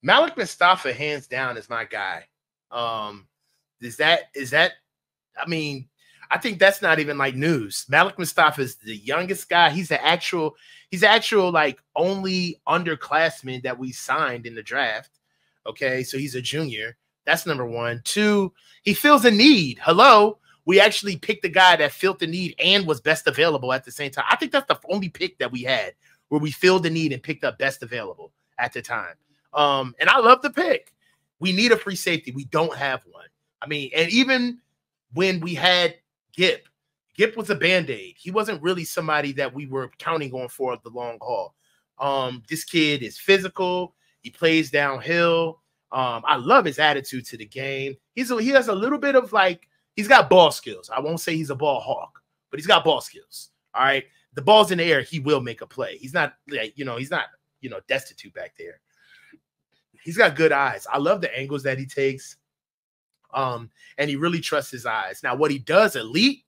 Malik Mustafa, hands down, is my guy. Is that? I mean, I think that's not even like news. Malik Mustafa is the youngest guy. He's the actual like only underclassman that we signed in the draft. Okay, so he's a junior. That's number one. Two, he feels a need. Hello, we actually picked the guy that filled the need and was best available at the same time. I think that's the only pick that we had where we filled the need and picked up best available at the time. And I love the pick. We need a free safety. We don't have one. I mean, and even when we had Gip was a Band-Aid. He wasn't really somebody that we were counting on for the long haul. This kid is physical. He plays downhill. I love his attitude to the game. He has a little bit of like, he's got ball skills. I won't say he's a ball hawk, but he's got ball skills. All right. The ball's in the air. He will make a play. He's not like, he's not, destitute back there. He's got good eyes. I love the angles that he takes. And he really trusts his eyes. Now, what he does elite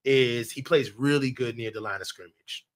is he plays really good near the line of scrimmage.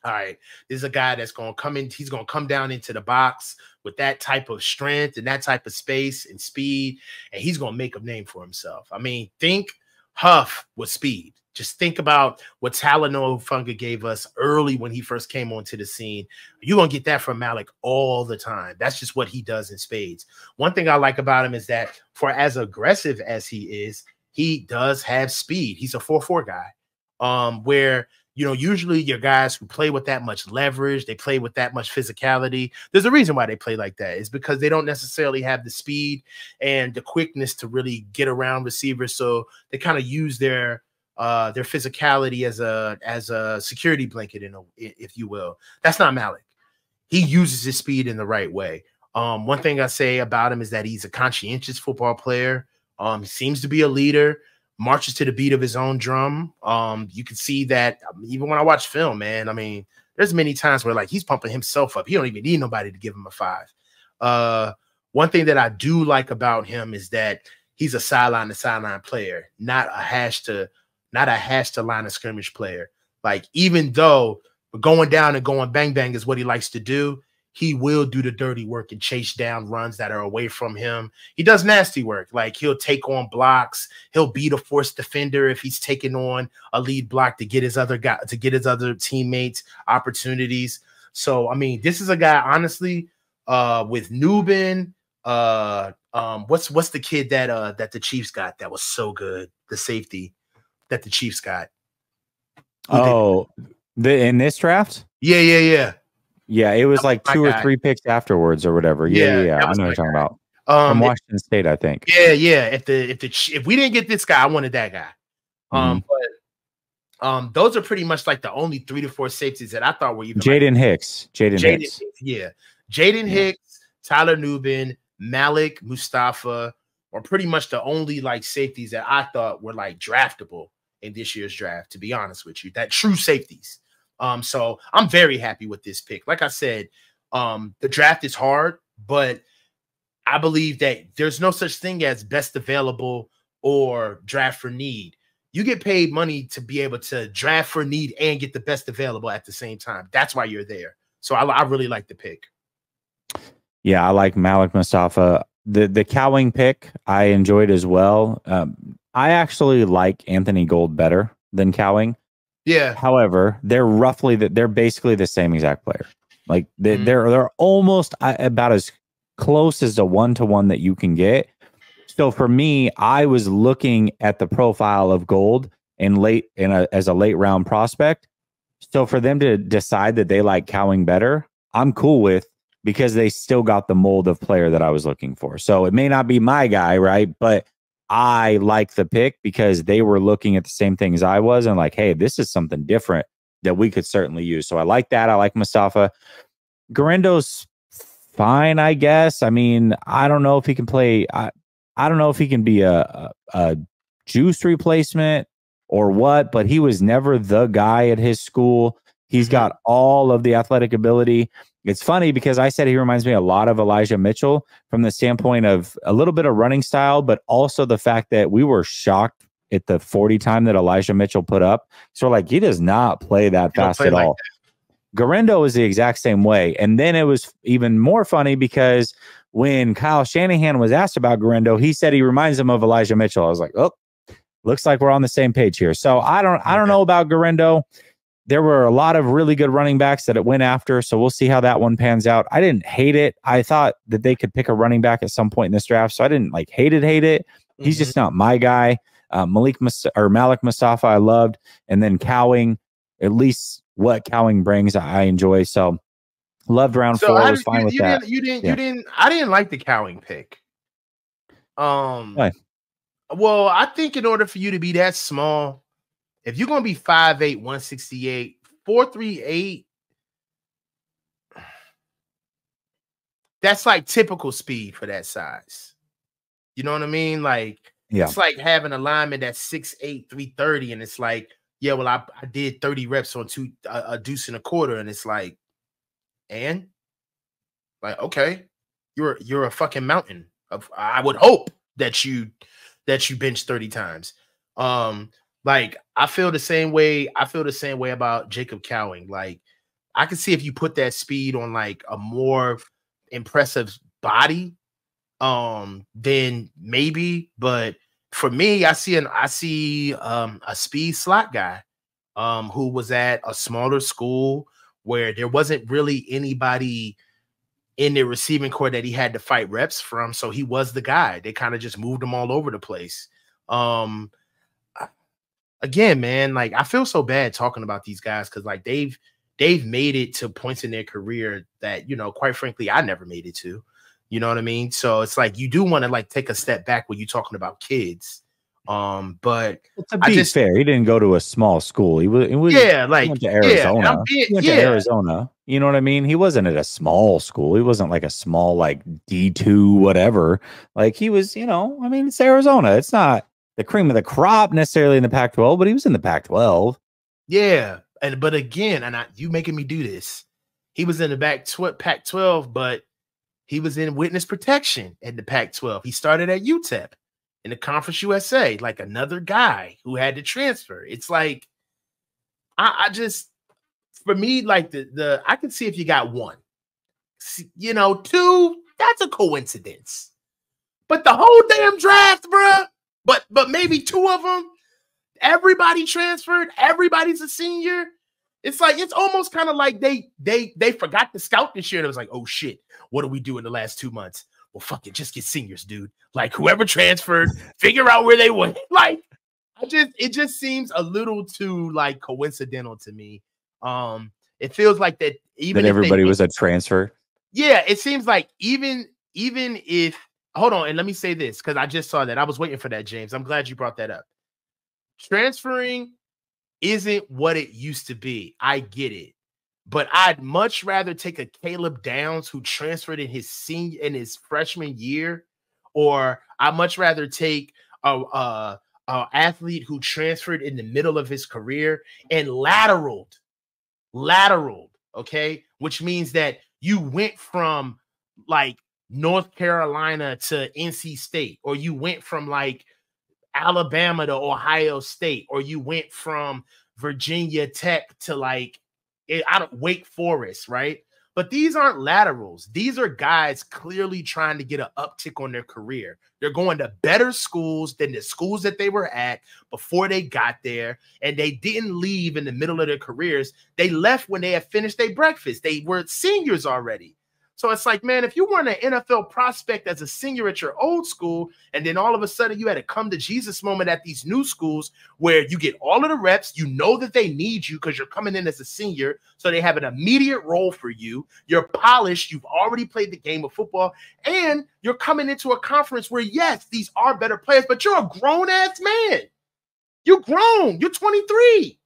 All right. This is a guy that's going to come in. He's going to come down into the box with that type of strength and that type of space and speed, and he's going to make a name for himself. I mean, think Huff with speed. Just think about what Talanoa Funga gave us early when he first came onto the scene. You're going to get that from Malik all the time. That's just what he does in spades. One thing I like about him is that for as aggressive as he is, he does have speed. He's a 4-4 guy, where usually your guys who play with that much leverage, they play with that much physicality. There's a reason why they play like that. It's because they don't necessarily have the speed and the quickness to really get around receivers. So they kind of use their physicality as a security blanket, if you will. That's not Malik. He uses his speed in the right way. One thing I say about him is that he's a conscientious football player. He seems to be a leader. Marches to the beat of his own drum. You can see that even when I watch film, man. I mean, there's many times where like he's pumping himself up. He don't even need nobody to give him a 5. One thing that I do like about him is that he's a sideline to sideline player, not a hash to line of scrimmage player. Like, even though going down and going bang bang is what he likes to do, he will do the dirty work and chase down runs that are away from him. He does nasty work. Like, he'll take on blocks. He'll beat a forced defender if he's taking on a lead block to get his other teammates opportunities. So, I mean, this is a guy, honestly, with Nubin. What's the kid that the Chiefs got that was so good? The safety that the Chiefs got. In this draft? Yeah. Yeah, it was like 2 or 3 picks afterwards or whatever. Yeah. I know what you're talking about. From Washington State, I think. Yeah. If we didn't get this guy, I wanted that guy. But those are pretty much like the only 3 to 4 safeties that I thought were even. Jaden Hicks. Yeah. Jaden Hicks, Tyler Nubin, Malik Mustafa are pretty much the only like safeties that I thought were like draftable in this year's draft, to be honest with you. That true safeties. So I'm very happy with this pick. Like I said, the draft is hard, but I believe that there's no such thing as best available or draft for need. You get paid money to be able to draft for need and get the best available at the same time. That's why you're there. So I really like the pick. Yeah, I like Malik Mustafa. The Cowing pick I enjoyed as well. I actually like Anthony Gold better than Cowing. Yeah. However, they're basically the same exact player. Like they're almost about as close as a 1-to-1 that you can get. So for me, I was looking at the profile of Gold as a late round prospect. So for them to decide that they like Cowing better, I'm cool with, because they still got the mold of player that I was looking for. So it may not be my guy, right? But I like the pick because they were looking at the same thing as I was and like, hey, this is something different that we could certainly use. So I like that. I like Mustapha. Garendo's fine, I guess. I mean, I don't know if he can play. I don't know if he can be a juice replacement or what, but he was never the guy at his school. He's got all of the athletic ability. It's funny because I said he reminds me a lot of Elijah Mitchell from the standpoint of a little bit of running style, but also the fact that we were shocked at the 40 time that Elijah Mitchell put up. So like, he does not play that fast at all. Garendo is the exact same way. And then it was even more funny because when Kyle Shanahan was asked about Garendo, he said he reminds him of Elijah Mitchell. I was like, oh, looks like we're on the same page here. So I don't know about Garendo. There were a lot of really good running backs that it went after, so we'll see how that one pans out. I didn't hate it. I thought that they could pick a running back at some point in this draft, so I didn't like hate it. He's just not my guy. Malik Mustapha, I loved, and then Cowing, at least what Cowing brings, I enjoy. So loved round 4. Was fine with that. I didn't like the Cowing pick. Why? Well, I think in order for you to be that small, if you're going to be 5'8", 168, 4'3", that's like typical speed for that size. You know what I mean? Like, it's like having a lineman that's 6'8", 330, and it's like, yeah, well, I did 30 reps on a deuce and a quarter, and it's like, and like, okay, you're a fucking mountain. I would hope that you bench 30 times. Like I feel the same way. I feel the same way about Jacob Cowing. Like I can see if you put that speed on like a more impressive body, then maybe. But for me, I see a speed slot guy, who was at a smaller school where there wasn't really anybody in the receiving core that he had to fight reps from. So he was the guy. They kind of just moved him all over the place. Again, man, like I feel so bad talking about these guys because like they've made it to points in their career that, you know, quite frankly, I never made it to. You know what I mean? So it's like you do want to like take a step back when you're talking about kids. But to be fair, he didn't go to a small school. He went to Arizona. He went to Arizona. You know what I mean? He wasn't at a small school. He wasn't like a small like D2 whatever. Like he was, you know, I mean, it's Arizona. It's not the cream of the crop necessarily in the Pac-12, but he was in the Pac-12. Yeah, but again, you making me do this. He was in the Pac-12, but he was in witness protection in the Pac-12. He started at UTEP in the Conference USA, like another guy who had to transfer. It's like I just, for me, like I can see if you got one, you know, two, that's a coincidence. But the whole damn draft, bruh. But maybe two of them, everybody transferred, everybody's a senior. It's like it's almost kind of like they forgot to scout this year. And it was like, oh shit, what do we do in the last 2 months? Well, fuck it, just get seniors, dude. Like whoever transferred, figure out where they went. Like it just seems a little too like coincidental to me. It feels like that even that everybody was a transfer. Yeah, it seems like even if hold on, and let me say this because I just saw that. I was waiting for that, James. I'm glad you brought that up. Transferring isn't what it used to be. I get it. But I'd much rather take a Caleb Downs who transferred in his freshman year, or I'd much rather take a athlete who transferred in the middle of his career and lateraled, okay? Which means that you went from like North Carolina to NC State, or you went from like Alabama to Ohio State, or you went from Virginia Tech to like Wake Forest, right? But these aren't laterals. These are guys clearly trying to get an uptick on their career. They're going to better schools than the schools that they were at before they got there, and they didn't leave in the middle of their careers. They left when they had finished their breakfast. They were seniors already. So it's like, man, if you weren't an NFL prospect as a senior at your old school, and then all of a sudden you had a come to Jesus moment at these new schools where you get all of the reps, you know that they need you because you're coming in as a senior, so they have an immediate role for you. You're polished. You've already played the game of football, and you're coming into a conference where, yes, these are better players, but you're a grown-ass man. You're grown. You're 23.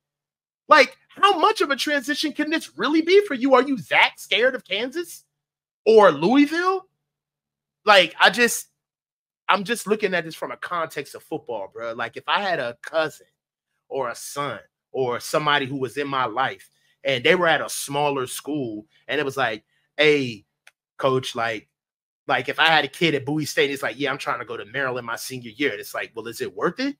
Like, how much of a transition can this really be for you? Are you that scared of Kansas? Or Louisville? Like, I'm just looking at this from a context of football, bro. Like, if I had a cousin or a son or somebody who was in my life and they were at a smaller school and it was like, hey, coach, like if I had a kid at Bowie State, it's like, yeah, I'm trying to go to Maryland my senior year. And it's like, well, is it worth it?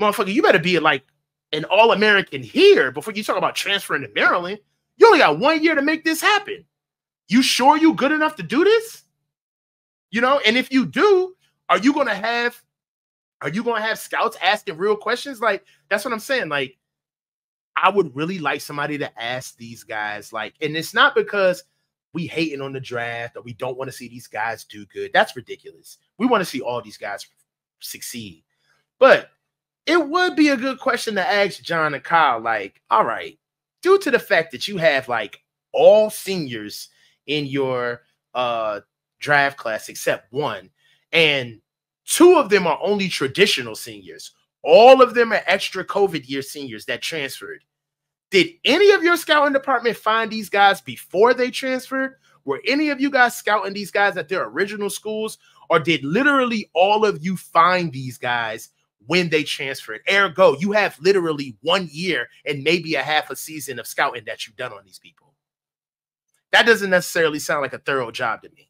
Motherfucker, you better be like an All-American here before you talk about transferring to Maryland. You only got 1 year to make this happen. You sure you good enough to do this? You know, and if you do, are you gonna have scouts asking real questions? Like, that's what I'm saying. Like, I would really like somebody to ask these guys, like, and it's not because we hating on the draft or we don't want to see these guys do good. That's ridiculous. We want to see all these guys succeed. But it would be a good question to ask John and Kyle, like, all right, due to the fact that you have like all seniors in your draft class except one, and 2 of them are only traditional seniors. All of them are extra COVID year seniors that transferred. Did any of your scouting department find these guys before they transferred? Were any of you guys scouting these guys at their original schools? Or did literally all of you find these guys when they transferred? Ergo, you have literally 1 year and maybe a half a season of scouting that you've done on these people. That doesn't necessarily sound like a thorough job to me.